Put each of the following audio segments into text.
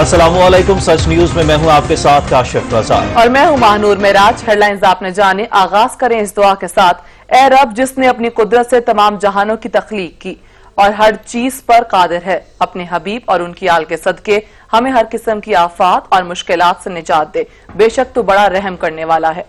अस्सलामु अलैकुम। सच न्यूज में मैं हूं आपके साथ काशिफ रजा और मैं हूं महानूर मेराज। हेडलाइंस आपने जाने, आगाज करें इस दुआ के साथ। ए रब जिसने अपनी कुदरत से तमाम जहानों की तख्लीक की और हर चीज पर कादिर है, अपने हबीब और उनकी आल के सदके हमें हर किस्म की आफात और मुश्किलात से निजात दे। बेशक तो बड़ा रहम करने वाला है।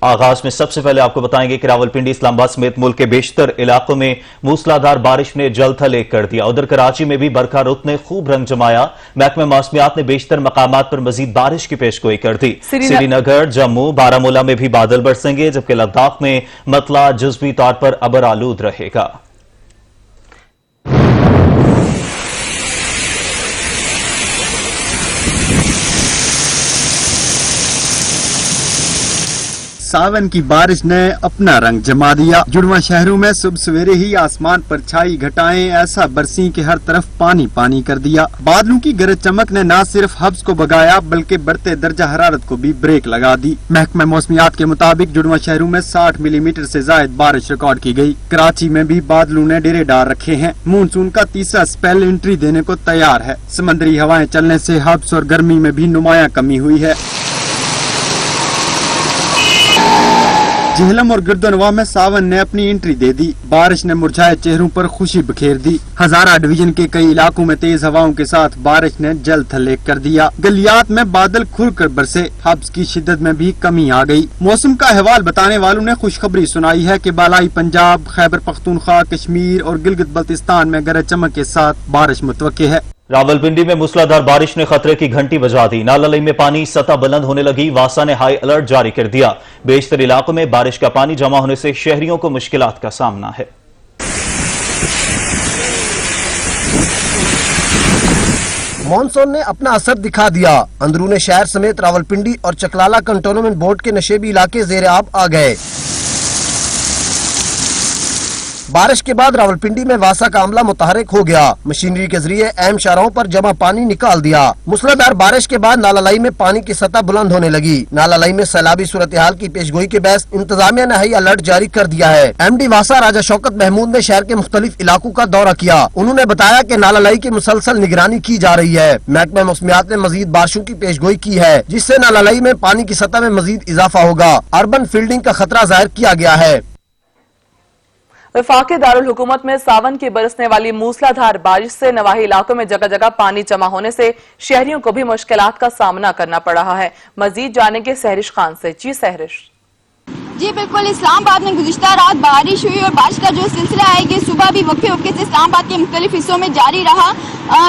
आगाज में सबसे पहले आपको बताएंगे कि रावलपिंडी, इस्लामाबाद समेत मुल्क के बेशतर इलाकों में मूसलाधार बारिश ने जलथल एक कर दिया। उधर कराची में भी बरखा रुत ने खूब रंग जमाया। महकमे मौसमियात ने बेशतर मकामात पर मजीद बारिश की पेशगोई कर दी। श्रीनगर, जम्मू, बारामूला में भी बादल बरसेंगे, जबकि लद्दाख में मतला जुज़वी तौर पर अबर आलूद रहेगा। सावन की बारिश ने अपना रंग जमा दिया। जुड़वा शहरों में सुबह सवेरे ही आसमान पर छाई घटाएं ऐसा बरसी कि हर तरफ पानी पानी कर दिया। बादलों की गरज चमक ने न सिर्फ हब्स को भगाया बल्कि बढ़ते दर्जा हरारत को भी ब्रेक लगा दी। महकमा मौसमियात के मुताबिक जुड़वा शहरों में 60 मिलीमीटर से ज्यादा बारिश रिकॉर्ड की गई। कराची में भी बादलों ने डेरे डाल रखे हैं। मानसून का तीसरा स्पेल एंट्री देने को तैयार है। समंदरी हवाएं चलने से हब्स और गर्मी में भी नुमाया कमी हुई है। झेलम और गिरदनवा में सावन ने अपनी एंट्री दे दी। बारिश ने मुरझाए चेहरों पर खुशी बिखेर दी। हजारा डिवीजन के कई इलाकों में तेज हवाओं के साथ बारिश ने जल थल एक कर दिया। गलियात में बादल खुलकर बरसे। हब्स की शिद्दत में भी कमी आ गई। मौसम का अहवाल बताने वालों ने खुशखबरी सुनाई है कि बालाई पंजाब, खैबर पख्तूनख्वा, कश्मीर और गिलगित बल्तिस्तान में गरज चमक के साथ बारिश मुतवक्के है। रावलपिंडी में मूसलाधार बारिश ने खतरे की घंटी बजा दी। नालालई में पानी सतह बुलंद होने लगी। वासा ने हाई अलर्ट जारी कर दिया। बेशतर इलाकों में बारिश का पानी जमा होने से शहरियों को मुश्किलात का सामना है। मॉनसून ने अपना असर दिखा दिया। अंदरूने शहर समेत रावलपिंडी और चकलाला कंटोनमेंट बोर्ड के नशेबी इलाके ज़ेर आब आ गए। बारिश के बाद रावलपिंडी में वासा का अमला मुतहरिक हो गया। मशीनरी के जरिए अहम शाहराहों पर जमा पानी निकाल दिया। मूसलाधार बारिश के बाद नालालाई में पानी की सतह बुलंद होने लगी। नालालाई में सैलाबी सूरत हाल की पेशगोई के बहस इंतजामिया ने हाई अलर्ट जारी कर दिया है। MD वासा राजा शौकत महमूद ने शहर के मुख्तलिफ इलाकों का दौरा किया। उन्होंने बताया कि नालालाई की मुसलसल निगरानी की जा रही है। महकमा मौसमियात ने मजीद बारिशों की पेशगोई की है, जिससे नालालाई में पानी की सतह में मजीद इजाफा होगा। अर्बन फील्डिंग का खतरा जाहिर किया गया है। वफाकी दारुल हुकूमत में सावन की बरसने वाली मूसलाधार बारिश से नवाही इलाकों में जगह जगह पानी जमा होने से शहरियों को भी मुश्किलात का सामना करना पड़ रहा है। मजीद जानेंगे सहरिश खान से। जी सहरिश। जी बिल्कुल, इस्लामाबाद में गुज़िश्ता रात बारिश हुई और बारिश का जो सिलसिला है कि सुबह भी वक्फे वक्फे से इस्लामाबाद के मुख्तलिफ हिस्सों में जारी रहा।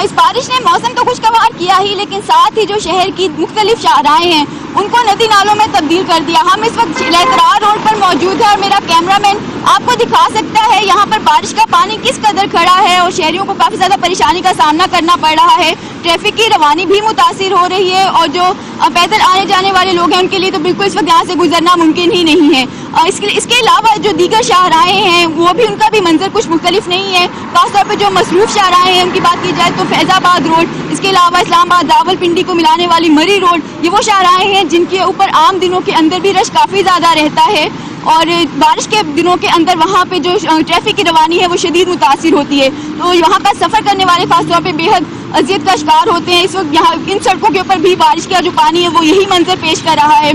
इस बारिश ने मौसम तो खुशगवार किया ही, लेकिन साथ ही जो शहर की मुख्तलिफ शाहराएं हैं उनको नदी नालों में तब्दील कर दिया। हम इस वक्त लहतरार रोड पर मौजूद है और मेरा कैमरामैन आपको दिखा सकता है यहाँ पर बारिश का पानी किस कदर खड़ा है और शहरियों को काफी ज्यादा परेशानी का सामना करना पड़ रहा है। ट्रैफिक की रवानी भी मुतासिर हो रही है और जो पैदल आने जाने वाले लोग हैं उनके लिए तो बिल्कुल इस वक्त यहाँ से गुजरना मुमकिन ही नहीं है। इसके अलावा जो दीगर शाहराएं हैं वो भी, उनका भी मंजर कुछ मुख्तलिफ नहीं है। खासतौर पर जो मसरूफ शाहराएं हैं उनकी बात की जाए तो फैजाबाद रोड, इसके अलावा इस्लामाबाद रावलपिंडी को मिलाने वाली मरी रोड, ये वो शाहराएं हैं जिनके ऊपर आम दिनों के अंदर भी रश काफी ज्यादा रहता है और बारिश के दिनों के अंदर वहाँ पे जो ट्रैफिक की रवानी है वो शदीद मुतासिर होती है। तो यहाँ का सफर करने वाले खासतौर पे बेहद अजियत का शिकार होते हैं। इस वक्त यहाँ इन सड़कों के ऊपर भी बारिश का जो पानी है वो यही मंजर पेश कर रहा है।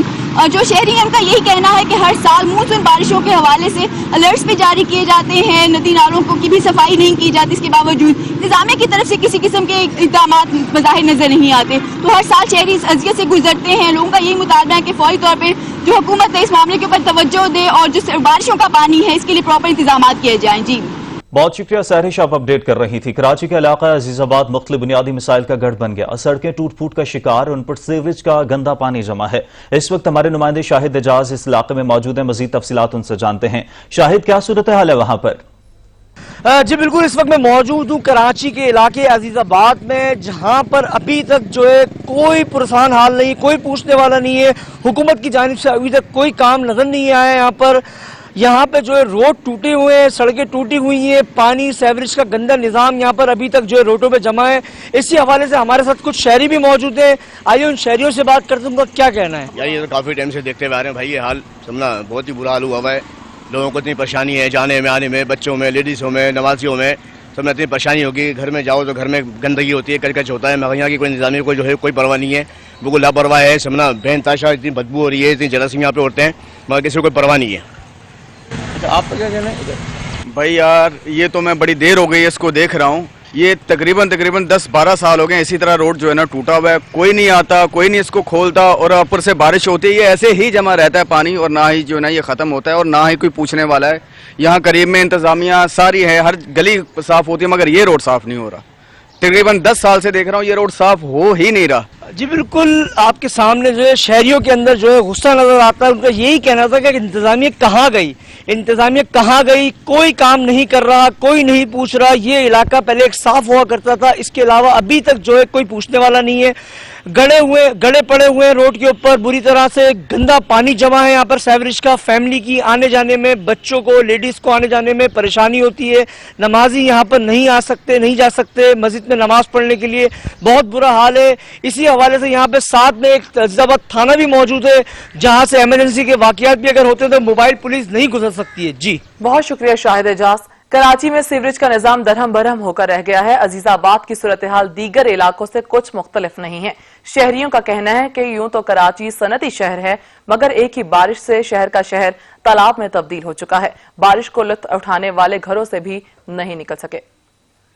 जो शहरी हैं उनका यही कहना है कि हर साल मानसून बारिशों के हवाले से अलर्ट्स भी जारी किए जाते हैं, नदी नालों की भी सफाई नहीं की जाती, इसके बावजूद इंतजामिया की तरफ से किसी किस्म के इक़दाम बज़ाहिर नजर नहीं आते। तो हर साल शहरी इस अज़ियत से गुजरते हैं। लोगों का यही मुतालबा है कि फौरी तौर पर जो हुकूमत है इस मामले के ऊपर तवज्जो दे और जो बारिशों का पानी है इसके लिए प्रॉपर इंतजाम किए जाएं। जी बहुत शुक्रिया सहरिश, आप अपडेट कर रही थी। कराची का इलाका अजीजाबाद मुख्तलिफ बुनियादी मिसाइल का गढ़ बन गया। सड़कें टूट फूट का शिकार, उन पर सीवरेज का गंदा पानी जमा है। इस वक्त हमारे नुमाइंदे शाहिद एजाज इस इलाके में मौजूद हैं। मजीद तफसीलात उनसे जानते हैं। शाहिद, क्या सूरत हाल है वहां पर? जी बिल्कुल, इस वक्त मैं मौजूद हूँ कराची के इलाके अजीजाबाद में, जहाँ पर अभी तक जो है कोई पुरसान हाल नहीं, कोई पूछने वाला नहीं है। हुकूमत की जानिब से अभी तक कोई काम नजर नहीं आया। यहाँ पे जो है रोड टूटे हुए हैं, सड़कें टूटी हुई हैं, पानी सेवरेज का गंदा निज़ाम यहाँ पर अभी तक जो है रोडों पे जमा है। इसी हवाले से हमारे साथ कुछ शहरी भी मौजूद हैं। आइए उन शहरियों से बात करते हैं, उनका क्या कहना है। यार ये तो काफ़ी टाइम से देखते हुए आ रहे हैं भाई, ये हाल समझना बहुत ही बुरा हाल हुआ है। लोगों को इतनी परेशानी है जाने में, आने में, बच्चों में, लेडीज़ों में, नवाजियों में। सब में इतनी परेशानी होगी, घर में जाओ तो घर में गंदगी होती है, कच होता है, मगर यहाँ की कोई निज़ामी कोई जो है कोई परवाह नहीं है, बिल्कुल लापरवाह है समझना। बहन ताशा इतनी बदबू हो रही है, इतनी जरासीम यहाँ पे उड़ते हैं, मगर किसी को कोई परवाह नहीं है। आपका क्या कहना है? भाई यार ये तो मैं बड़ी देर हो गई है इसको देख रहा हूँ, ये तकरीबन 10-12 साल हो गए इसी तरह रोड जो है ना टूटा हुआ है, कोई नहीं आता, कोई नहीं इसको खोलता, और ऊपर से बारिश होती है ये ऐसे ही जमा रहता है पानी, और ना ही जो है ना ये ख़त्म होता है, और ना ही कोई पूछने वाला है। यहाँ करीब में इंतज़ामिया सारी है, हर गली साफ़ होती है, मगर ये रोड साफ़ नहीं हो रहा। तकरीबन 10 साल से देख रहा हूँ ये रोड साफ़ हो ही नहीं रहा। जी बिल्कुल, आपके सामने जो है शहरियों के अंदर जो है गुस्सा नजर आता है। उनका यही कहना था कि इंतजामिया कहाँ गई, इंतजामिया कहाँ गई, कोई काम नहीं कर रहा, कोई नहीं पूछ रहा। ये इलाका पहले एक साफ हुआ करता था, इसके अलावा अभी तक जो है कोई पूछने वाला नहीं है। गड़े पड़े हुए हैं रोड के ऊपर, बुरी तरह से गंदा पानी जमा है यहाँ पर सेवरेज का। फैमिली की आने जाने में, बच्चों को, लेडीज को आने जाने में परेशानी होती है। नमाजी यहाँ पर नहीं आ सकते, नहीं जा सकते मस्जिद में नमाज पढ़ने के लिए, बहुत बुरा हाल है। इसी हवाले से यहाँ पे साथ में एक अजीजाबाद थाना भी मौजूद है, जहाँ से इमरजेंसी के वाकयात भी अगर होते हैं तो मोबाइल पुलिस नहीं गुजर सकती है। जी बहुत शुक्रिया शाहिद एजाज। कराची में सीवरेज का निजाम दरहम बरहम होकर रह गया है। अजीजाबाद की सूरत हाल दीगर इलाकों से कुछ मुख्तलिफ नहीं है। शहरियों का कहना है कि यूं तो कराची सनती शहर है, मगर एक ही बारिश से शहर का शहर तालाब में तब्दील हो चुका है। बारिश को लुत्फ उठाने वाले घरों से भी नहीं निकल सके।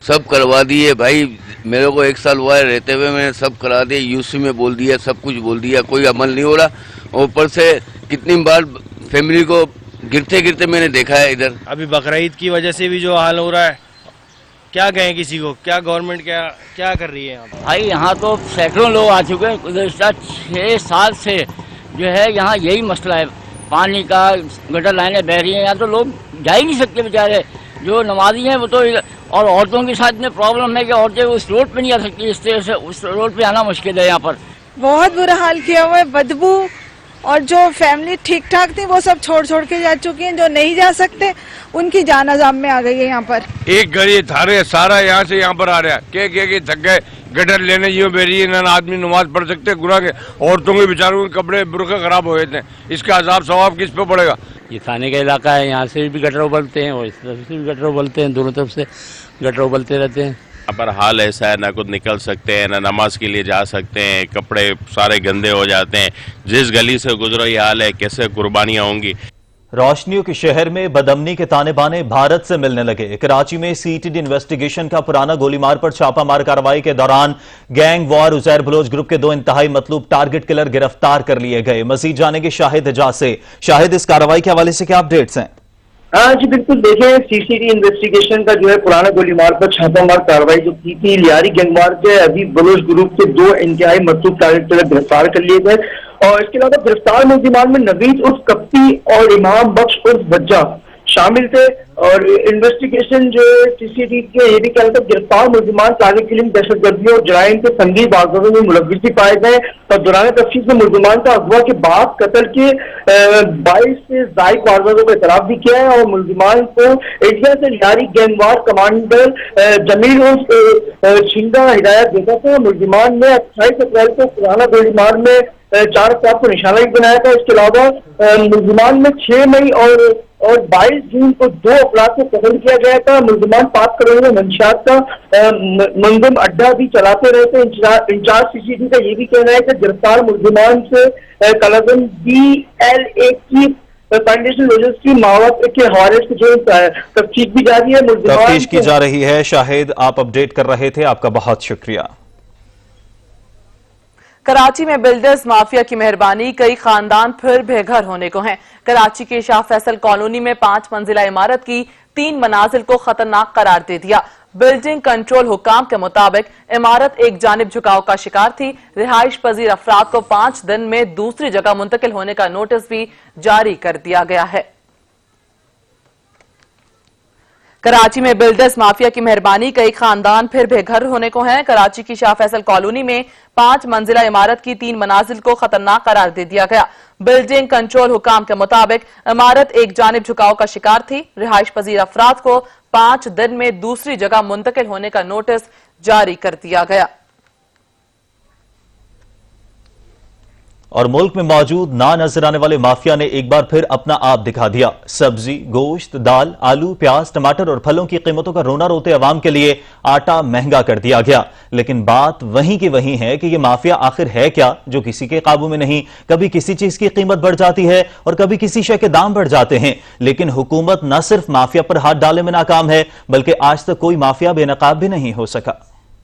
सब करवा दिए भाई, मेरे को 1 साल हुआ है रहते हुए, मैंने सब करा दिया, यूसी में बोल दिया, सब कुछ बोल दिया, कोई अमल नहीं हो रहा। ऊपर से कितनी बार फैमिली को गिरते गिरते मैंने देखा है इधर। अभी बकरीद की वजह से भी जो हाल हो रहा है, क्या कहें किसी को, क्या गवर्नमेंट क्या कर रही है यहाँ पर? भाई यहाँ तो सैकड़ों लोग आ चुके हैं, गुज़श्ता 6 साल से जो है यहाँ यही मसला है, पानी का, गटर लाइनें बह रही हैं, यहाँ तो लोग जा ही नहीं सकते बेचारे। जो नमाजी हैं वो तो, और औरतों के साथ में प्रॉब्लम है कि औरतें उस रोड पे नहीं आ सकती, इस तरह से उस रोड पे आना मुश्किल है। यहाँ पर बहुत बुरा हाल किया हुआ है, बदबू, और जो फैमिली ठीक ठाक थी वो सब छोड़ के जा चुकी हैं, जो नहीं जा सकते उनकी जान अजाब में आ गई है। यहाँ पर एक गरीब थारे सारा यहाँ से यहाँ पर आ रहा है, के थक गए, गटर लेने जो बेरी ना आदमी नमाज पढ़ सकते, गुनाह के औरतों के बेचारों के कपड़े बुरखे खराब हो गए थे, इसका अजाब सवाब किस पे पड़ेगा? ये थाने का इलाका है, यहाँ से भी गटर उबलते हैं और इस तरफ से भी गटर उबलते हैं, दोनों तरफ से गटर उबलते रहते हैं। यहाँ पर हाल ऐसा है, ना कुछ निकल सकते हैं, ना नमाज के लिए जा सकते हैं, कपड़े सारे गंदे हो जाते हैं। जिस गली से गुजरो ये हाल है, कैसे कुर्बानियाँ होंगी। रोशनियों के शहर में बदअमनी के ताने बाने भारत से मिलने लगे। कराची में सीटीडी इन्वेस्टिगेशन का पुराना गोलीमार पर छापामार कार्रवाई के दौरान gang war Uzair Baloch group के 2 इंतहाई मतलूब टारगेट किलर गिरफ्तार कर लिए गए। मजीद जानेंगे शाहिद एजाज से। शाहिद, इस कार्रवाई के हवाले से क्या अपडेट्स हैं? हाँ जी बिल्कुल, देखें सीसीडी इन्वेस्टिगेशन का जो है पुराना गोलीमार पर छापामार कार्रवाई जो की थी, लियारी गैंगवार के अजीब बलोच ग्रुप के 2 इंतहाई मतलूब टारगेट किलर गिरफ्तार कर लिए गए। और इसके अलावा गिरफ्तार मुल्जिमान में नवीद उर्फ कप्ती और इमाम बख्श उर्फ बज्जा शामिल थे। और इन्वेस्टिगेशन जो है सीसीडी के ये भी कहते हैं गिरफ्तार मुल्जिमान टारगेट किलिंग, दहशतगर्दी और जराइम के संगीन वारदातों में मुलव्विस भी पाए गए। और दौरान तफ्तीश में मुल्जिमान का अगवा के बाद कत्ल के 22 से ज़ायद वारदातों का इतराफ भी किया है। और मुल्जिमान को एशिया से लियारी गैंगवार कमांडर जमील उर्फ छिंगा हिदायत देता था। मुल्जिमान ने 28 अप्रैल को पुराना गोलीमार में 4 अफराद को निशाना भी बनाया था। इसके अलावा मुल्जिमान में 6 मई और 22 जून को 2 अफराद को पकड़ किया गया था। मुल्जिमान 5 करोड़ में मंशियात का मंगम अड्डा भी चलाते रहते। इंचार्ज सीसीडी का ये भी कहना है कि गिरफ्तार मुल्जिमान से कलजम DLA की फाउंडेशन लॉजिस्ट की मावत के हवाले से जो तफ्तीश भी जारी है, तफ्तीश की जा रही है। शाहिद, आप अपडेट कर रहे थे, आपका बहुत शुक्रिया। कराची में बिल्डर्स माफिया की मेहरबानी, कई खानदान फिर बेघर होने को हैं। कराची के शाह फैसल कॉलोनी में 5 मंजिला इमारत की 3 मनाजिल को खतरनाक करार दे दिया। बिल्डिंग कंट्रोल हुकाम के मुताबिक इमारत एक जानिब झुकाव का शिकार थी। रिहाइश पजीर अफराद को 5 दिन में दूसरी जगह मुंतकिल होने का नोटिस भी जारी कर दिया गया है। कराची में बिल्डर्स माफिया की मेहरबानी, कई खानदान फिर बेघर होने को हैं। कराची की शाह फैसल कॉलोनी में 5 मंजिला इमारत की 3 मनाजिल को खतरनाक करार दे दिया गया। बिल्डिंग कंट्रोल हुकाम के मुताबिक इमारत एक जानिब झुकाव का शिकार थी। रिहाइश पजीर अफराद को 5 दिन में दूसरी जगह मुंतकिल होने का नोटिस जारी कर दिया गया। اور ملک میں موجود نہ نظر آنے والے مافیا نے ایک بار پھر اپنا آپ دکھا دیا۔ سبزی، گوشت، دال، آلو، پیاز، ٹماٹر اور پھلوں کی قیمتوں کا رونا روتے عوام کے لیے آٹا مہنگا کر دیا گیا۔ لیکن بات وہیں کی وہیں ہے کہ یہ مافیا آخر ہے کیا جو کسی کے قابو میں نہیں؟ کبھی کسی چیز کی قیمت بڑھ جاتی ہے اور کبھی کسی شے کے دام بڑھ جاتے ہیں، لیکن حکومت نہ صرف مافیا پر ہاتھ ڈالنے میں ناکام ہے بلکہ آج تک کوئی مافیا بے نقاب بھی نہیں ہو سکا۔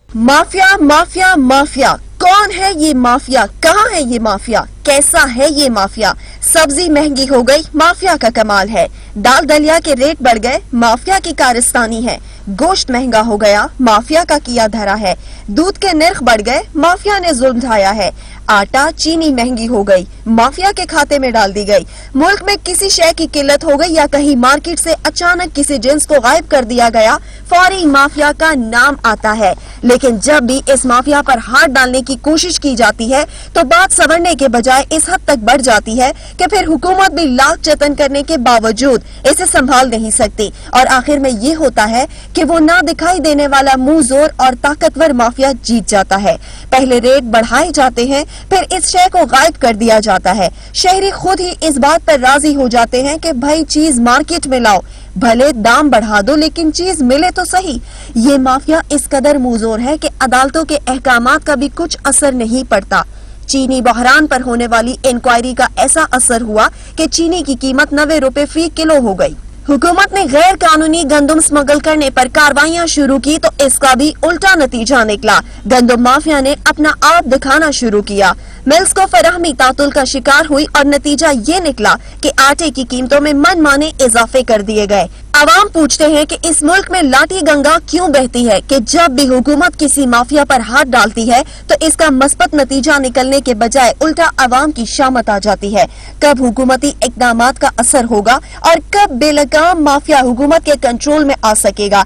مافیا مافیا مافیا، کون ہے یہ مافیا؟ کہاں ہے یہ مافیا؟ کیسا ہے یہ مافیا؟ سبزی مہنگی ہو گئی، مافیا کا کمال ہے۔ دال دلیا کے ریٹ بڑھ گئے، مافیا کی کارستانی ہے۔ گوشت مہنگا ہو گیا، مافیا کا کیا دھرا ہے۔ دودھ کے نرخ بڑھ گئے، مافیا نے ظلم ڈھایا ہے۔ آٹا چینی مہنگی ہو گئی، مافیا کے کھاتے میں ڈال دی گئی۔ ملک میں کسی شے کی قلت ہو گئی یا کہیں مارکیٹ سے اچانک کسی جنس کو غائب کر دیا گیا، فوری مافیا کا نام آتا ہے۔ لیکن جب بھی اس مافیا پر ہاتھ ڈالنے کی کوشش کی جاتی ہے تو بات سنورنے کے بجائے اس حد تک بڑھ جاتی ہے کہ پھر حکومت بھی لاکھ جتن کرنے کے باوجود اسے سنبھال نہیں سکتی، اور آخر میں یہ ہوتا ہے کہ وہ نہ دکھائی دینے والا منہ زور اور طاقتور مافیا جیت جاتا ہے۔ پہلے ریٹ بڑھائے جاتے ہیں، پھر اس شے کو غائب کر دیا جاتا ہے۔ شہری خود ہی اس بات پر راضی ہو جاتے ہیں کہ بھائی چیز مارکیٹ میں لاؤ، بھلے دام بڑھا دو لیکن چیز ملے تو صحیح۔ یہ مافیا اس قدر منظور ہے کہ عدالتوں کے احکامات کا بھی کچھ اثر نہیں پڑتا۔ چینی بحران پر ہونے والی انکوائری کا ایسا اثر ہوا کہ چینی کی قیمت 90 روپے فی کلو ہو گئی۔ حکومت نے غیر قانونی گندم سمگل کرنے پر کاروائیاں شروع کی تو اس کا بھی الٹا نتیجہ نکلا۔ گندم مافیا نے اپنا آپ دکھانا شروع کیا، ملز کو فراہمی تعطل کا شکار ہوئی اور نتیجہ یہ نکلا کہ آٹے کی قیمتوں میں من مانے اضافے کر دیے گئے۔ عوام پوچھتے ہیں کہ اس ملک میں لاٹھی گنگا کیوں بہتی ہے کہ جب بھی حکومت کسی مافیا پر ہاتھ ڈالتی ہے تو اس کا مثبت نتیجہ نکلنے کے بجائے الٹا عوام کی شامت آ جاتی ہے۔ کب حکومتی اقدامات کا اثر ہوگا اور کب بے لگام مافیا حکومت کے کنٹرول میں آ سکے گا؟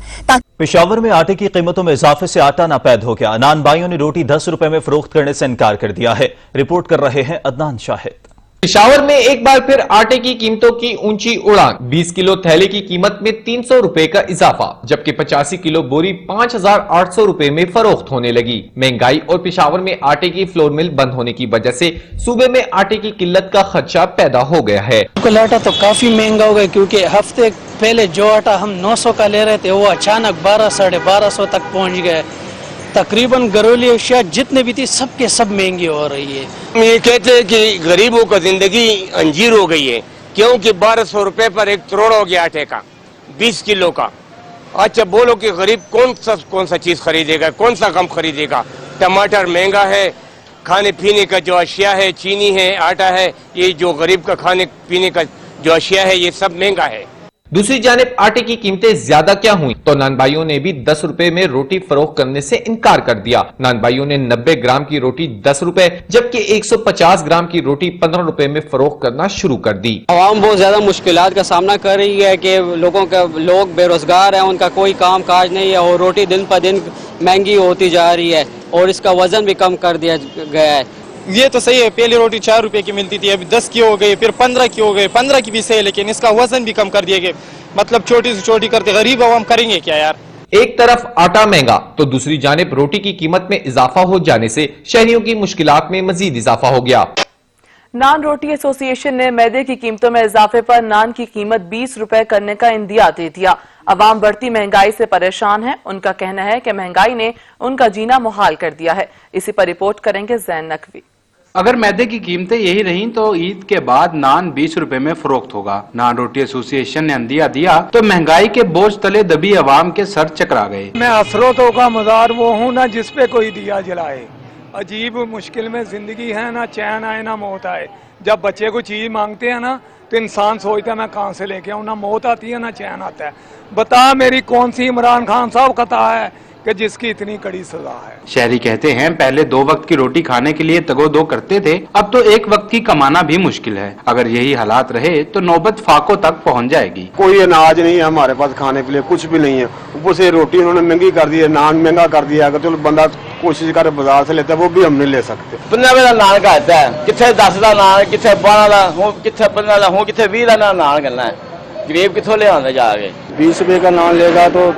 پشاور میں آٹے کی قیمتوں میں اضافے سے آٹا ناپید ہو گیا۔ نان بھائیوں نے روٹی 10 روپے میں فروخت کرنے سے انکار کر دیا ہے۔ رپورٹ کر رہے ہیں عدنان شاہد۔ پشاور میں ایک بار پھر آٹے کی قیمتوں کی اونچی اڑان، 20 کلو تھیلے کی قیمت میں 300 روپے کا اضافہ، جبکہ 85 کلو بوری 5800 روپے میں فروخت ہونے لگی۔ مہنگائی اور پشاور میں آٹے کی فلور مل بند ہونے کی وجہ سے صوبے میں آٹے کی قلت کا خدشہ پیدا ہو گیا ہے۔ آٹا تو کافی مہنگا ہو گیا کیونکہ ہفتے پہلے جو آٹا ہم 900 کا لے رہے تھے وہ اچانک 1200-1250 تک پہنچ گئے۔ تقریباً گھریلو اشیاء جتنے بھی تھی سب کے سب مہنگی ہو رہی ہے۔ یہ کہتے ہیں کہ غریبوں کا زندگی انجیر ہو گئی ہے کیونکہ 1200 روپے پر ایک کروڑ ہو گیا آٹے کا 20 کلو کا۔ اچھا بولو کہ غریب کون سا چیز خریدے گا، کون سا غم خریدے گا؟ ٹماٹر مہنگا ہے، کھانے پینے کا جو اشیاء ہے، چینی ہے، آٹا ہے، یہ جو غریب کا کھانے پینے کا جو اشیاء ہے یہ سب مہنگا ہے۔ دوسری جانب آٹے کی قیمتیں زیادہ کیا ہوئیں تو نان بھائیوں نے بھی 10 روپے میں روٹی فروخت کرنے سے انکار کر دیا۔ نان بھائیوں نے 90 گرام کی روٹی 10 روپے جبکہ 150 گرام کی روٹی 15 روپے میں فروخت کرنا شروع کر دی۔ عوام بہت زیادہ مشکلات کا سامنا کر رہی ہے کہ لوگ بے روزگار ہیں، ان کا کوئی کام کاج نہیں ہے اور روٹی دن پر دن مہنگی ہوتی جا رہی ہے اور اس کا وزن بھی کم کر دیا گیا ہے۔ یہ تو صحیح ہے، پہلی روٹی 4 روپے کی ملتی تھی، ابھی 10 کی ہو گئی، پھر 15 کی ہو گئی، 15 کی بھی صحیح لیکن اس کا وزن بھی کم کر دیا گیا۔ مطلب چھوٹی سے چھوٹی کرتے غریب عوام کریں گے کیا یار؟ ایک طرف آٹا مہنگا تو دوسری جانب روٹی کی قیمت میں اضافہ ہو جانے سے شہریوں کی مشکلات میں مزید اضافہ ہو گیا۔ نان روٹی ایسوسی ایشن نے میدے کی قیمتوں میں اضافے پر نان کی قیمت 20 روپے کرنے کا اندیا دے دیا۔ عوام بڑھتی مہنگائی سے پریشان ہے، ان کا کہنا ہے کہ مہنگائی نے ان کا جینا محال کر دیا ہے۔ اسی پر رپورٹ کریں گے زین نقوی۔ اگر میدے کی قیمتیں یہی رہیں تو عید کے بعد نان 20 روپے میں فروخت ہوگا۔ نان روٹی ایسوسی ایشن نے اندیا دیا تو مہنگائی کے بوجھ تلے دبی عوام کے سر چکرا گئے۔ میں حسرتوں کا مزار وہ ہوں نہ جس پہ کوئی دیا جلائے، عجیب مشکل میں زندگی ہے، نہ چین آئے نہ موت آئے۔ جب بچے کو چیز مانگتے ہیں نا تو انسان سوچتا ہے میں کہاں سے لے کے آؤں، نہ موت آتی ہے نہ چین آتا ہے۔ بتا میری کون سی عمران خان صاحب خطا ہے کہ جس کی اتنی کڑی سزا ہے۔ شہری کہتے ہیں پہلے 2 وقت کی روٹی کھانے کے لیے تگو دو کرتے تھے، اب تو 1 وقت کی کمانا بھی مشکل ہے۔ اگر یہی حالات رہے تو نوبت فاقوں تک پہنچ جائے گی۔ کوئی اناج نہیں ہے ہمارے پاس کھانے کے لیے، کچھ بھی نہیں ہے، اوپر سے روٹی انہوں نے مہنگی کر دی ہے، نان مہنگا کر دیا۔ اگر چلو بندہ کوشش کرے بازار سے لیتا ہے وہ بھی ہم نہیں لے سکتے۔ 15 کا نان کہتا ہے، کتنے 10 کا نان، کتنے 12 کا ہوں، کتنے 15 کا ہوں، کتنے 20 کا نان کرنا ہے، غریب کتوں لے آنا جا کے۔ 20 روپے کا نان لے گا تو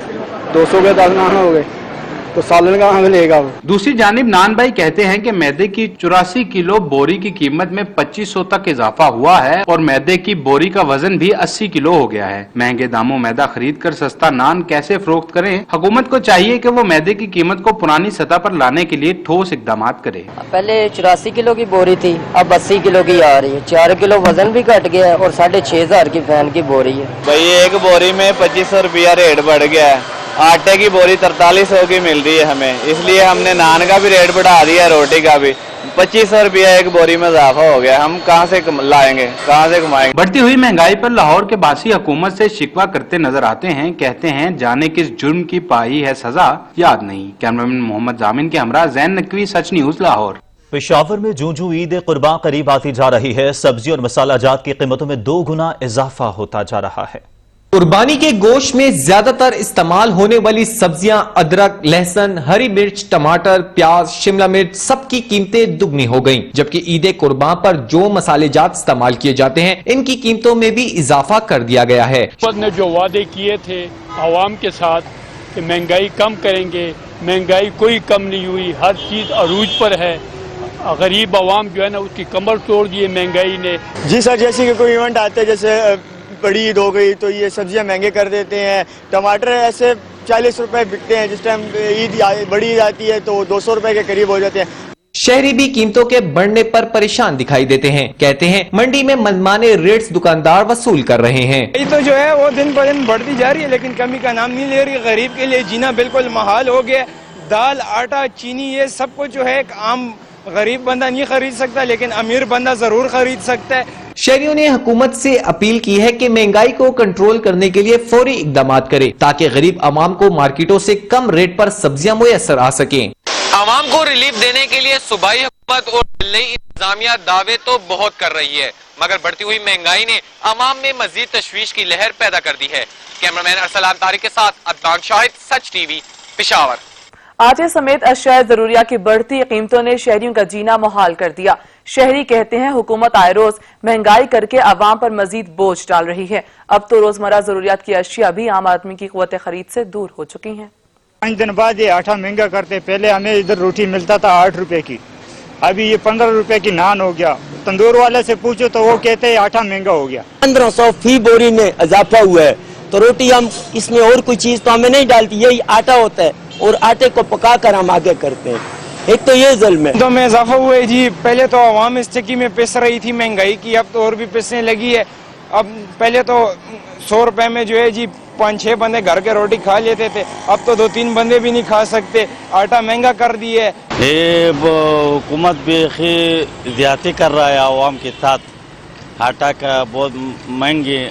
200 کے 10 نان ہو گئے۔ तो सालन कहाँ मिलेगा वो। दूसरी जानिब नान भाई कहते हैं कि मैदे की 84 किलो बोरी की कीमत में 2500 तक इजाफा हुआ है और मैदे की बोरी का वजन भी 80 किलो हो गया है। महंगे दामों मैदा खरीद कर सस्ता नान कैसे फरोख्त करें? हुकूमत को चाहिए कि वो मैदे की कीमत को पुरानी सतह पर लाने के लिए ठोस इकदाम करे। पहले 84 किलो की बोरी थी, अब 80 किलो की आ रही है। 4 किलो वजन भी घट गया है और 6500 की फैन की बोरी है। भाई एक बोरी में 2500 रुपया रेट बढ़ गया है। आटे की बोरी 4300 की मिल रही है हमें, इसलिए हमने नान का भी रेट बढ़ा दिया, रोटी का भी। 2500 रुपया एक बोरी में इजाफा हो गया। हम कहाँ से लाएंगे, कहाँ से कमाएंगे? बढ़ती हुई महंगाई पर लाहौर के बासी हुकूमत से शिकवा करते नजर आते हैं। कहते हैं जाने किस जुर्म की पाई है सजा याद नहीं। कैमरामैन मोहम्मद जामिन के हमरा जैन नकवी, सच न्यूज, लाहौर। पेशावर में जूं जूं ईद कुर्बान करीब आती जा रही है, सब्जी और मसाला जात की कीमतों में 2 गुना इजाफा होता जा रहा है। कुर्बानी के गोश्त में ज्यादातर इस्तेमाल होने वाली सब्जियां अदरक, लहसुन, हरी मिर्च, टमाटर, प्याज, शिमला मिर्च सबकी कीमतें दुगनी हो गईं, जबकि ईद कुर्बान पर जो मसालेजात इस्तेमाल किए जाते हैं इनकी कीमतों में भी इजाफा कर दिया गया है। हुकूमत ने जो वादे किए थे आवाम के साथ कि महंगाई कम करेंगे, महंगाई कोई कम नहीं हुई, हर चीज अरूज पर है। गरीब आवाम जो है ना उसकी कमर तोड़ दी है महंगाई ने। जी सर, जैसे कि कोई इवेंट आते हैं, जैसे बड़ी ईद हो गई तो ये सब्जियां महंगे कर देते हैं। टमाटर ऐसे 40 रुपए बिकते हैं, जिस टाइम बड़ी ईद आती है तो 200 रुपए के करीब हो जाते हैं। शहरी भी कीमतों के बढ़ने पर परेशान दिखाई देते हैं। कहते हैं मंडी में मनमाने रेट्स दुकानदार वसूल कर रहे हैं। ये तो जो है वो दिन पर दिन बढ़ती जा रही है, लेकिन कमी का नाम नहीं ले रही। गरीब के लिए जीना बिल्कुल महाल हो गया। दाल, आटा, चीनी, ये सब कुछ जो है एक आम गरीब बंदा नहीं खरीद सकता, लेकिन अमीर बंदा जरूर खरीद सकता है। शहरियों ने हुकूमत से अपील की है कि महंगाई को कंट्रोल करने के लिए फौरी इकदाम करे ताकि गरीब आवाम को मार्केटों से कम रेट पर सब्जियां मुयसर आ सकें। आवाम को रिलीफ देने के लिए सूबाई हुकूमत और नई इंतजामिया दावे तो बहुत कर रही है, मगर बढ़ती हुई महंगाई ने आवाम में मजीद तशवीश की लहर पैदा कर दी है। कैमरामैन अरसलान तारिक के साथ अदनान शाहिद, सच टीवी, पेशावर। आटे समेत अशिया जरूरिया की बढ़ती कीमतों ने शहरियों का जीना मुहाल कर दिया। शहरी कहते हैं हुकूमत आए रोज महंगाई करके अवाम पर मजीद बोझ डाल रही है। अब तो रोजमर्रा जरूरियात की अशिया भी आम आदमी की क़ुव्वत खरीद से दूर हो चुकी हैं। 5 दिन बाद ये आटा महंगा करते। पहले हमें इधर रोटी मिलता था 8 रुपए की, अभी ये 15 रुपए की नान हो गया। तंदूर वाले से पूछो तो वो कहते हैं आटा महंगा हो गया। 1500 फी बोरी में इजाफा हुआ है, तो रोटी हम इसमें और कोई चीज तो हमें नहीं डालती, यही आटा होता है और आटे को पका कर हम आगे करते हैं। एक तो ये जुल्म है। तो में इजाफा हुआ है जी। पहले तो आवाम इस चक्की में पिस रही थी महंगाई की, अब तो और भी पिसने लगी है। अब पहले तो 100 रुपए में जो है जी 5-6 बंदे घर के रोटी खा लेते थे, अब तो 2-3 बंदे भी नहीं खा सकते। आटा महंगा कर दिए है। ये हुकूमत भी ज्यादती कर रहा है आवाम के साथ। आटा का बहुत महंगी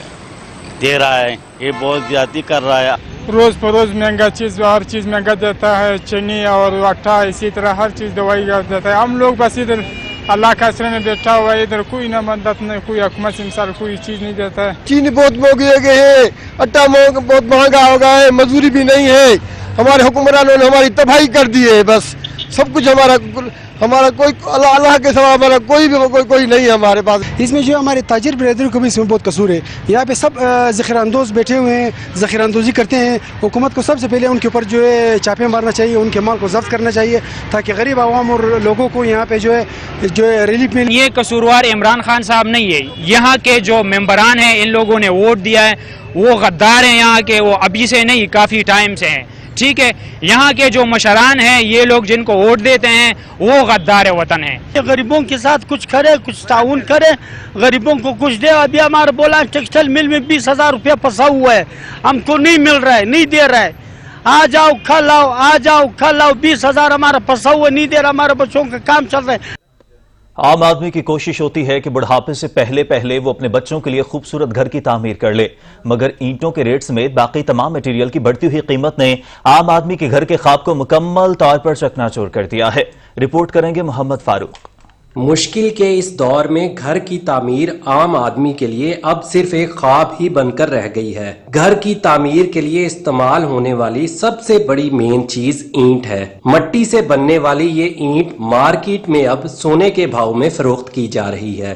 दे रहा है, ये बहुत ज्यादती कर रहा है। रोज परोज महंगा चीज, हर चीज महंगा देता है। चीनी और आटा, इसी तरह हर चीज दवाई देता है। हम लोग बस इधर अल्लाह के आश्रय में बैठा हुआ है, इधर कोई ना मदद नहीं, कोई हुकूमत से इंसान कोई चीज नहीं देता है। चीनी बहुत महंगी हो गई है, आटा बहुत महंगा हो गया है, मजदूरी भी नहीं है। हमारे हुक्मरानों ने हमारी तबाही कर दी है। बस सब कुछ हमारा कोई अल्लाह के सिवा हमारा कोई नहीं है हमारे पास। इसमें जो हमारे ताजिर बिरादरी को भी इसमें बहुत कसूर है। यहाँ पे सब ज़ख़ीरानंदोज़ बैठे हुए हैं, ज़ख़ीरानंदोज़ी करते हैं। हुकूमत को सबसे पहले उनके ऊपर जो है छापे मारना चाहिए, उनके माल को जब्त करना चाहिए ताकि गरीब आवाम और लोगों को यहाँ पे जो है रिलीफ मिले। ये कसूरवार इमरान खान साहब नहीं है, यहाँ के जो मेंबरान हैं, इन लोगों ने वोट दिया है, वो गद्दार हैं यहाँ के। वो अभी से नहीं, काफ़ी टाइम से हैं, ठीक है। यहाँ के जो मशरान हैं, ये लोग जिनको वोट देते हैं, वो गद्दार वतन है। गरीबों के साथ कुछ करे, कुछ ताउन करे, गरीबों को कुछ दे। अभी हमारे बोला टेक्सटाइल मिल में 20,000 रुपया फंसा हुआ है, हमको नहीं मिल रहा है, नहीं दे रहा है। आ जाओ खा लाओ, आ जाओ खा लाओ। 20,000 हमारा फंसा हुआ नहीं दे रहा, हमारे बच्चों का काम चल रहा है। आम आदमी की कोशिश होती है कि बुढ़ापे से पहले पहले वो अपने बच्चों के लिए खूबसूरत घर की तामीर कर ले, मगर ईंटों के रेट समेत बाकी तमाम मटेरियल की बढ़ती हुई कीमत ने आम आदमी के घर के ख्वाब को मुकम्मल तौर पर चकनाचूर कर दिया है। रिपोर्ट करेंगे मोहम्मद फारूक। मुश्किल के इस दौर में घर की तामीर आम आदमी के लिए अब सिर्फ एक ख्वाब ही बनकर रह गई है। घर की तामीर के लिए इस्तेमाल होने वाली सबसे बड़ी मेन चीज ईंट है। मट्टी से बनने वाली ये ईंट मार्केट में अब सोने के भाव में फरोख्त की जा रही है।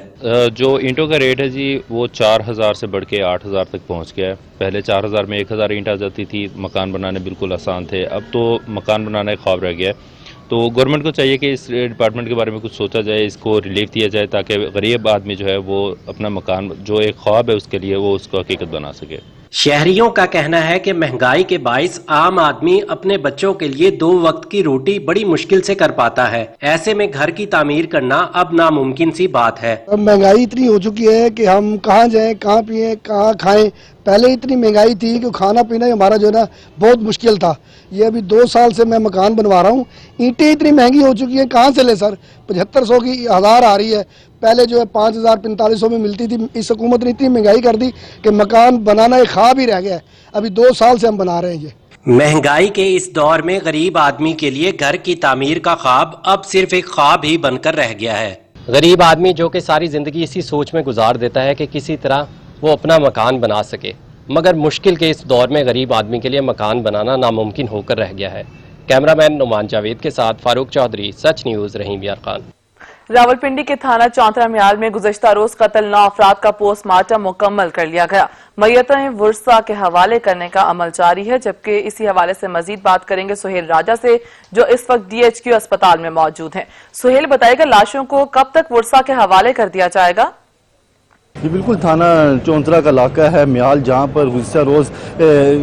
जो ईंटों का रेट है जी वो 4000 से बढ़ के 8000 तक पहुंच गया है। पहले 4000 में 1000 ईंट आ जाती थी, मकान बनाने बिल्कुल आसान थे। अब तो मकान बनाना एक ख्वाब रह गया है। तो गवर्नमेंट को चाहिए कि इस डिपार्टमेंट के बारे में कुछ सोचा जाए, इसको रिलीफ दिया जाए ताकि गरीब आदमी जो है वो अपना मकान जो एक ख्वाब है उसके लिए वो उसको हकीकत बना सके। शहरियों का कहना है कि महंगाई के बाइस आम आदमी अपने बच्चों के लिए 2 वक्त की रोटी बड़ी मुश्किल से कर पाता है। ऐसे में घर की तामीर करना अब नामुमकिन सी बात है। अब महंगाई इतनी हो चुकी है कि हम कहाँ जाएं, कहाँ पिएं, कहाँ खाएं। पहले इतनी महंगाई थी कि खाना पीना हमारा जो है ना बहुत मुश्किल था। ये अभी 2 साल से मैं मकान बनवा रहा हूँ, ईंटें इतनी महंगी हो चुकी हैं, कहाँ से ले सर। 7500 की 1000 आ रही है, पहले जो है 5000 4500 में मिलती थी। इस हुकूमत ने इतनी महंगाई कर दी कि मकान बनाना एक ख्वाब ही रह गया है। अभी 2 साल से हम बना रहे हैं। ये महंगाई के इस दौर में गरीब आदमी के लिए घर की तामीर का ख्वाब अब सिर्फ एक ख्वाब ही बनकर रह गया है। गरीब आदमी जो कि सारी जिंदगी इसी सोच में गुजार देता है कि किसी तरह वो अपना मकान बना सके, मगर मुश्किल के इस दौर में गरीब आदमी के लिए मकान बनाना नामुमकिन होकर रह गया है। कैमरामैन नुमान जावेद के साथ फारूक चौधरी, सच न्यूज, रहीम यार खान। रावलपिंडी के थाना चौंतरा मियाल में गुज़श्ता रोज कत्ल 9 अफराद का पोस्टमार्टम मुकम्मल कर लिया गया। मैयतें वर्सा के हवाले करने का अमल जारी है। जबकि इसी हवाले से मजीद बात करेंगे सुहेल राजा से, जो इस वक्त DHQ अस्पताल में मौजूद हैं। सुहेल, बताएगा लाशों को कब तक वर्सा के हवाले कर दिया जाएगा? ये बिल्कुल थाना चौंतरा का इलाका है मियाल, जहाँ पर गुज़श्ता रोज़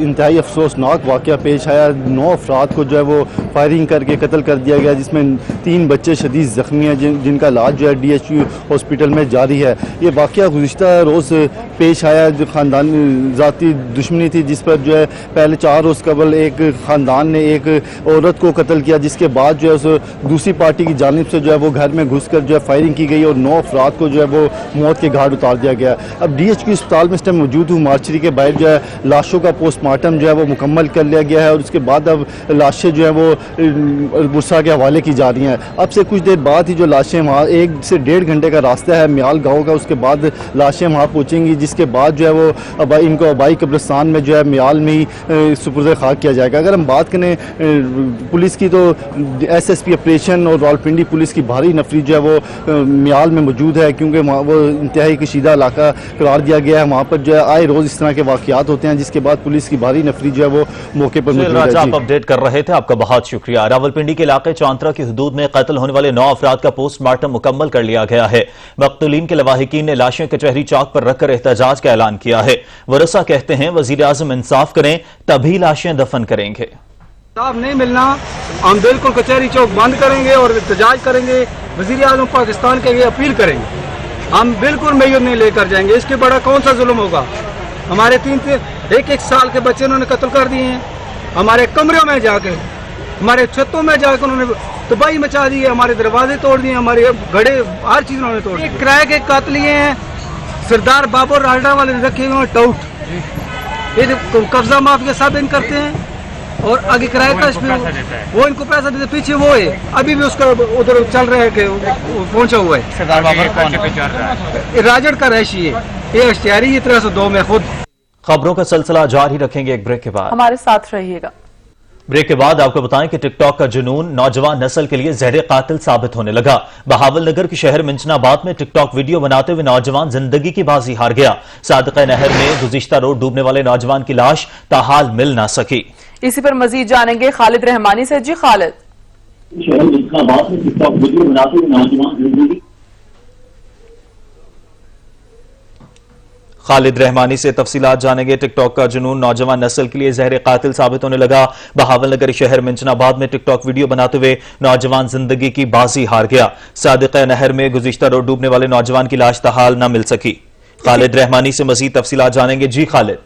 इंतहाई अफसोसनाक वाक़या पेश आया। 9 अफराद को जो है वो फायरिंग करके कत्ल कर दिया गया, जिसमें 3 बच्चे शदीद ज़ख्मी हैं जिनका इलाज जो है DHQ हॉस्पिटल में जारी है। ये वाक़या गुज़श्ता रोज़ पेश आया, जो ख़ानदान ज़ाती दुश्मनी थी, जिस पर जो है पहले 4 रोज़ कबल एक ख़ानदान ने एक औरत को कत्ल किया, जिसके बाद जो है उस दूसरी पार्टी की जानिब से जो है वो घर में घुस कर जो है फायरिंग की गई और 9 अफराद को जो है वो मौत के घाट उतार दिया गया। अब DHQ अस्पताल में इस टाइम मौजूद हूँ। मार्चरी के बाहर जो है लाशों का पोस्टमार्टम जो है वो मुकम्मल कर लिया गया है और उसके बाद अब लाशें जो है वो बुरसा के हवाले की जा रही हैं। अब से कुछ देर बाद ही जो लाशें वहाँ 1 से 1.5 घंटे का रास्ता है मियाल गाँव का, उसके बाद लाशें वहाँ पहुँचेंगी, जिसके बाद जो है वो इनको आबाई कब्रिस्तान में जो है मियाल में ही सुपुर्द खाक किया जाएगा। अगर हम बात करें पुलिस की तो SSP ऑपरेशन और रावलपिंडी पुलिस की भारी नफरी जो है वो मियाल में मौजूद है, क्योंकि वो इंतहाई कशीदा इलाका करार दिया गया है। वहाँ पर जो है आए रोज इस तरह के वाकयात होते हैं, जिसके बाद पुलिस की भारी नफरी जो है वो मौके पर मौजूद है। आप अपडेट कर रहे थे, आपका बहुत शुक्रिया। रावलपिंडी के इलाके चौंतरा की हदूद में कत्ल होने वाले 9 अफराद का पोस्टमार्टम मुकम्मल कर लिया गया है। मक़तूलीन के लवाहिकीन ने लाशें कचहरी चौक पर रखकर एहतजाज का ऐलान किया है। वरसा कहते हैं वजीर आज़म इंसाफ करें तभी लाशें दफन करेंगे। इंसाफ नहीं मिलना हम बिल्कुल कचहरी चौक बंद करेंगे और एहतजाज करेंगे। वजीर आज़म पाकिस्तान के लिए अपील करेंगे, हम बिल्कुल मैयत नहीं लेकर जाएंगे। इसके बड़ा कौन सा जुल्म होगा? हमारे 1 साल के बच्चे उन्होंने कत्ल कर दिए हैं। हमारे कमरों में जाके, हमारे छतों में जाकर उन्होंने तबाही मचा दी है। हमारे दरवाजे तोड़ दिए, हमारे घड़े, हर चीज़ उन्होंने तोड़ दी। किराए के कातल ये हैं, सरदार बाबर राल्डा वाले रखे हुए टाउट, ये कब्जा माफिया साबिन करते हैं और आगे किराए का वो इनको पैसा देते, पीछे वो है अभी भी उसका उधर चल रहा है कि पहुंचा हुआ है। सरदार बाबर कौन है? राजड़ का रैशी है, ये इश्तिहारी ये 302 में खुद। खबरों का सिलसिला जारी रखेंगे एक ब्रेक के बाद। हमारे साथ रहिएगा। ब्रेक के बाद आपको बताएं कि टिकटॉक का जुनून नौजवान नस्ल के लिए जहर कातिल साबित होने लगा। बहावल नगर के शहर मिंचनाबाद में टिकटॉक वीडियो बनाते हुए नौजवान जिंदगी की बाजी हार गया। सादिक़ा नहर में गुज़िश्ता रोज डूबने वाले नौजवान की लाश ताहाल मिल ना सकी। इसी पर मजीद जानेंगे खालिद रहमानी से। जी खालिद। खालिद रहमानी से तफसीलात जानेंगे। टिकटॉक का जुनून नौजवान नस्ल के लिए जहर कातिल साबित होने लगा। बहावल नगर शहर मिंचनाबाद में टिकटॉक वीडियो बनाते हुए नौजवान जिंदगी की बाजी हार गया। सादिक़ा नहर में गुज़िश्ता रोज डूबने वाले नौजवान की लाश ताहाल न मिल सकी। खालिद रहमानी से मजीद तफसीलात जानेंगे। जी खालिद।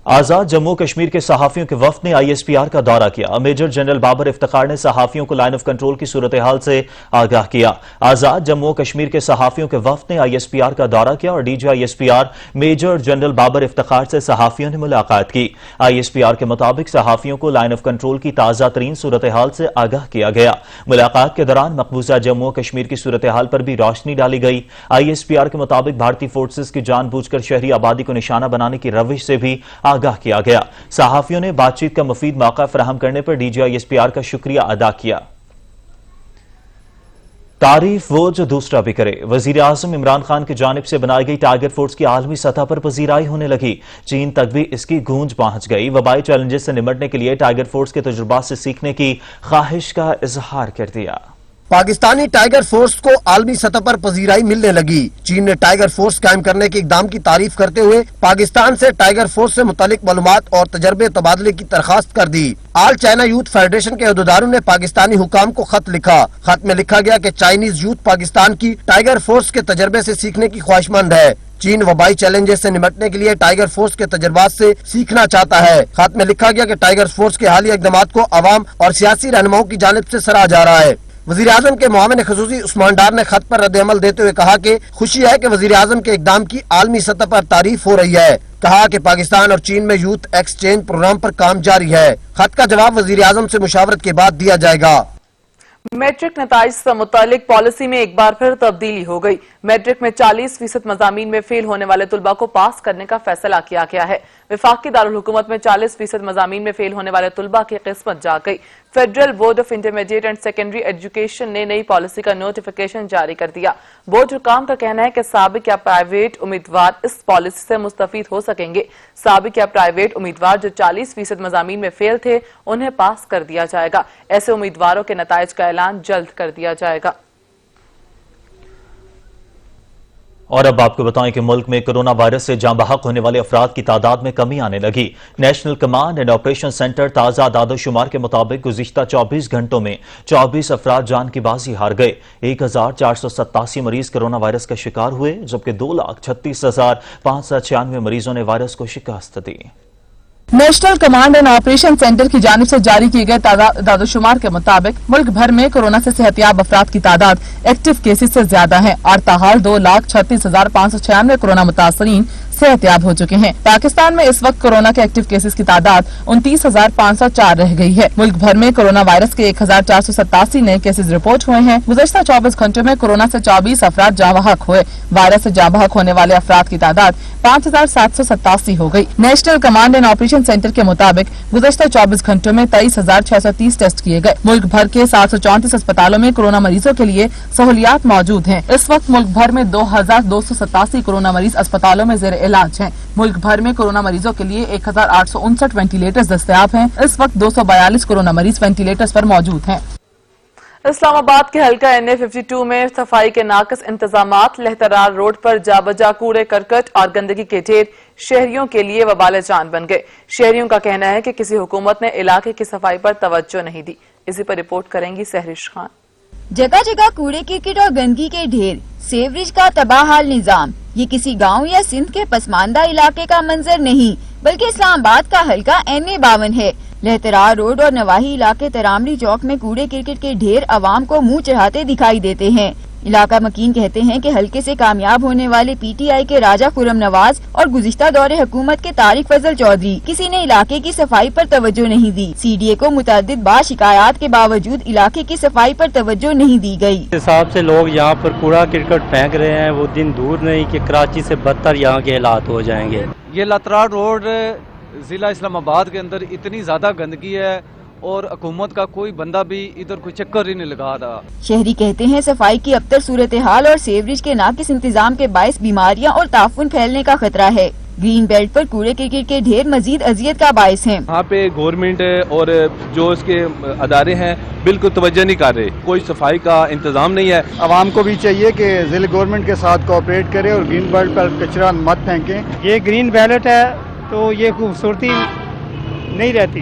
आजाद जम्मू कश्मीर के सहाफियों के वफ्द ने ISPR का दौरा किया। मेजर जनरल बाबर इफ्तिखार ने सहाफियों को लाइन ऑफ कंट्रोल की सूरत हाल से आगाह किया। आजाद जम्मू कश्मीर के सहाफियों के वफ्द ने ISPR का दौरा किया और DG ISPR major general Babar Iftikhar से सहाफियों ने मुलाकात की। ISPR के मुताबिक सहाफियों को लाइन ऑफ कंट्रोल की ताज़ा तरीन सूरत हाल से आगाह किया गया। मुलाकात के दौरान मकबूजा जम्मू कश्मीर की सूरत हाल पर भी रोशनी डाली गई। ISPR के मुताबिक भारतीय फोर्सेस की जानबूझकर शहरी आबादी को निशाना बनाने की रविश से भी आगाह किया गया। सहाफियों ने बातचीत का मुफीद मौका फराहम करने पर DG ISPR का शुक्रिया अदा किया। तारीफ वो जो दूसरा भी करे। वजीर आजम इमरान खान की जानिब से बनाई गई टाइगर फोर्स की आलमी सतह पर पजीराई होने लगी। चीन तक भी इसकी गूंज पहुंच गई। वबाई चैलेंजेस से निपटने के लिए टाइगर फोर्स के तजुर्बात से सीखने की ख्वाहिश का इजहार कर दिया। पाकिस्तानी टाइगर फोर्स को आलमी सतह पर पजीराई मिलने लगी। चीन ने टाइगर फोर्स कायम करने के इकदाम की तारीफ करते हुए पाकिस्तान से टाइगर फोर्स से मुतालिक मालूमात और तजर्बे तबादले की दरखास्त कर दी। ऑल चाइना यूथ फेडरेशन के अहदेदारों ने पाकिस्तानी हुकाम को खत लिखा। खत में लिखा गया कि चाइनीज यूथ पाकिस्तान की टाइगर फोर्स के तजर्बे से सीखने की ख्वाहिशमंद है। चीन वबाई चैलेंजेस से निपटने के लिए टाइगर फोर्स के तजर्बात से सीखना चाहता है। खत में लिखा गया कि टाइगर फोर्स के हालिया इक़दामात को अवाम और सियासी रहनुमाओं की जानिब से सराहा जा रहा है। वजीर आजम के मुआविन खसूसी उस्मान डार ने खत पर रद्द-ए-अमल देते हुए कहा कि खुशी है कि वजीर आजम के इकदाम की आलमी सतह पर तारीफ हो रही है। कहा कि पाकिस्तान और चीन में यूथ एक्सचेंज प्रोग्राम पर काम जारी है। खत का जवाब वजीर आजम से मुशावरत के बाद दिया जाएगा। मैट्रिक नताइज से मुतालिक पॉलिसी में एक बार फिर तब्दीली हो गई। मैट्रिक में 40% मज़ामीन में फेल होने वाले तुलबा को पास करने का फैसला किया गया है। वफाकी दारुल हुकूमत में 40% मज़ामीन में फेल होने वाले तुलबा की किस्मत जा गई। Federal board of intermediate and secondary education ने नई पॉलिसी का नोटिफिकेशन जारी कर दिया। बोर्ड हुकाम का कहना है कि साबिक या प्राइवेट उम्मीदवार इस पॉलिसी से मुस्तफीद हो सकेंगे। साबिक या प्राइवेट उम्मीदवार जो 40% मज़ामीन में फेल थे उन्हें पास कर दिया जाएगा। ऐसे उम्मीदवारों के नताइज का ऐलान जल्द कर दिया जाएगा। और अब आपको बताएं कि मुल्क में कोरोना वायरस से जाँ बहक होने वाले अफराद की तादाद में कमी आने लगी। National command and operation centre ताज़ा आदादोशुमार के मुताबिक गुज़िश्ता 24 घंटों में 24 अफराद जान की बाजी हार गए। 1487 मरीज कोरोना वायरस का शिकार हुए, जबकि 2,36,596 मरीजों ने वायरस को शिकस्त दी। National command and operation centre की जानिब से जारी किए गए दादोशुमार के मुताबिक मुल्क भर में कोरोना से सेहतियाब अफराद की तादाद एक्टिव केसेस से ज्यादा है और ताहाल 2,36,596 कोरोना मुतासरीन सेहतियाब हो चुके हैं। पाकिस्तान में इस वक्त कोरोना के एक्टिव केसेस की तादाद 29,504 रह गई है। मुल्क भर में कोरोना वायरस के 1,487 नए केसेस रिपोर्ट हुए हैं। गुज़श्ता 24 घंटों में कोरोना से 24 अफराद जाँ बहक हुए। वायरस से जाँ बहक होने वाले अफराद की तादाद 5,787 हो गई। National command and operation centre के मुताबिक गुज़श्ता 24 घंटों में 23,630 टेस्ट किए गए। मुल्क भर के 734 अस्पतालों में कोरोना मरीजों के लिए सहूलियात मौजूद हैं। इस वक्त मुल्क भर में 2,287 कोरोना मरीज अस्पतालों में ज़ेर इलाज हैं। मुल्क भर में कोरोना मरीजों के लिए 1,859 वेंटिलेटर्स दस्तयाब हैं। इस वक्त 242 कोरोना मरीज वेंटिलेटर्स पर मौजूद हैं। इस्लामाबाद के हल्का NA-52 में सफाई के नाकस इंतजामात, लहतरार रोड पर जाबजा कूड़े करकट और गंदगी के ढेर शहरियों के लिए वबाल जान बन गए। शहरियों का कहना है कि किसी हुकूमत ने इलाके की सफाई पर तवज्जो नहीं दी। इसी पर रिपोर्ट करेंगी सहरिश खान। जगह जगह कूड़े करकट और गंदगी के ढेर, सेवरेज का तबाहाल निजाम। ये किसी गांव या सिंध के पसमानदा इलाके का मंजर नहीं, बल्कि इस्लामाबाद का हल्का NA-52 है। लहतरार रोड और नवाही इलाके तरामरी चौक में कूड़े करकट के ढेर आवाम को मुंह चढ़ाते दिखाई देते हैं। इलाका मकीन कहते हैं कि हल्के से कामयाब होने वाले PTI के राजा खुर्रम नवाज और गुज़िश्ता दौरे हुकूमत के तारिक फजल चौधरी किसी ने इलाके की सफाई पर तवज्जो नहीं दी। CDA को मुतअद्दिद बार शिकायत के बावजूद इलाके की सफाई पर तवज्जो नहीं दी गई। हिसाब से लोग यहाँ पर कूड़ा करकट फेंक रहे हैं, वो दिन दूर नहीं कि कराची से बदतर यहाँ के हालात हो जाएंगे। ये लतरार रोड जिला इस्लामाबाद के अंदर इतनी ज्यादा गंदगी है और हुकूमत का कोई बंदा भी इधर कोई चक्कर ही नहीं लगा रहा। शहरी कहते हैं सफाई की अबतर सूरत हाल और सेवरेज के नाकिस इंतजाम के बायस बीमारियां और ताफुन फैलने का खतरा है। ग्रीन बेल्ट पर कूड़े करकट के ढेर मजीद अजियत का बायस हैं। यहाँ पे गवर्नमेंट और जो इसके अदारे हैं बिल्कुल तवज्जो नहीं कर रहे, कोई सफाई का इंतजाम नहीं है। आवाम को भी चाहिए कि जिला गवर्नमेंट के साथ कोऑपरेट करे और ग्रीन बेल्ट पर कचरा मत फेंकें। ये ग्रीन बेल्ट है तो ये खूबसूरती नहीं रहती,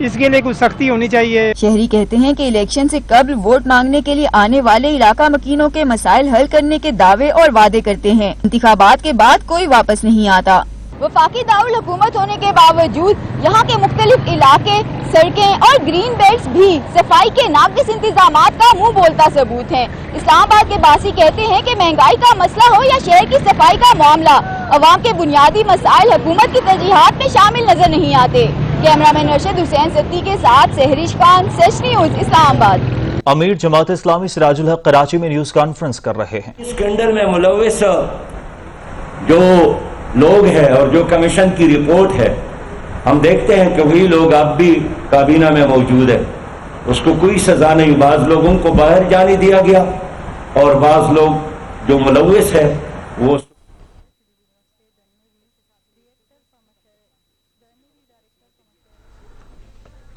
इसके लिए कुछ सख्ती होनी चाहिए। शहरी कहते हैं कि इलेक्शन से कब्ल वोट मांगने के लिए आने वाले इलाका मकीनों के मसाइल हल करने के दावे और वादे करते हैं। इंतखाबात के बाद कोई वापस नहीं आता। वफाकी दारुल हुकूमत होने के बावजूद यहाँ के मुख्तलिफ इलाके, सड़कें और ग्रीन बेल्ट्स भी सफाई के नाकिस इंतजामात का मुंह बोलता सबूत हैं। इस्लामाबाद के बासी कहते हैं कि महंगाई का मसला हो या शहर की सफाई का मामला, अवाम के बुनियादी मसाइल हुकूमत की तरजीहात में शामिल नजर नहीं आते। कैमरामैन रशीद हुसैन सत्ती के साथ सहरिश खान, सच न्यूज, इस्लामाबाद। अमीर जमात इस्लामी सिराजुल हक कराची में न्यूज कॉन्फ्रेंस कर रहे हैं। स्कैंडल में मुलव्विस जो लोग हैं और जो कमीशन की रिपोर्ट है, हम देखते हैं कि वही लोग अब भी काबीना में मौजूद है, उसको कोई सजा नहीं। बाज लोगों को बाहर जाने दिया गया और बाज लोग जो मुलव्विस है वो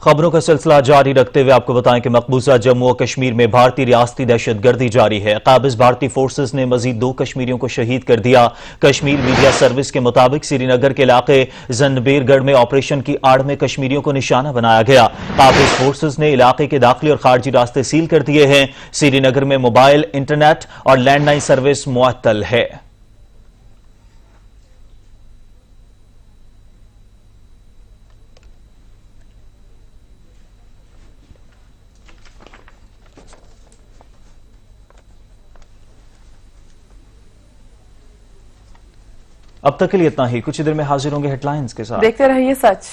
खबरों का सिलसिला जारी रखते हुए आपको बताएं कि मकबूजा जम्मू और कश्मीर में भारतीय रियासती दहशतगर्दी जारी है। काबिज भारतीय फोर्सेस ने मजीद 2 कश्मीरियों को शहीद कर दिया। कश्मीर मीडिया सर्विस के मुताबिक श्रीनगर के इलाके जंबीरगढ़ में ऑपरेशन की आड़ में कश्मीरियों को निशाना बनाया गया। काबिज फोर्सेस ने इलाके के दाखिली और खारजी रास्ते सील कर दिए हैं। श्रीनगर में मोबाइल, इंटरनेट और लैंडलाइन सर्विस मुअत्तल है। अब तक के लिए इतना ही। कुछ ही देर में हाजिर होंगे हेडलाइंस के साथ। देखते रहिए सच।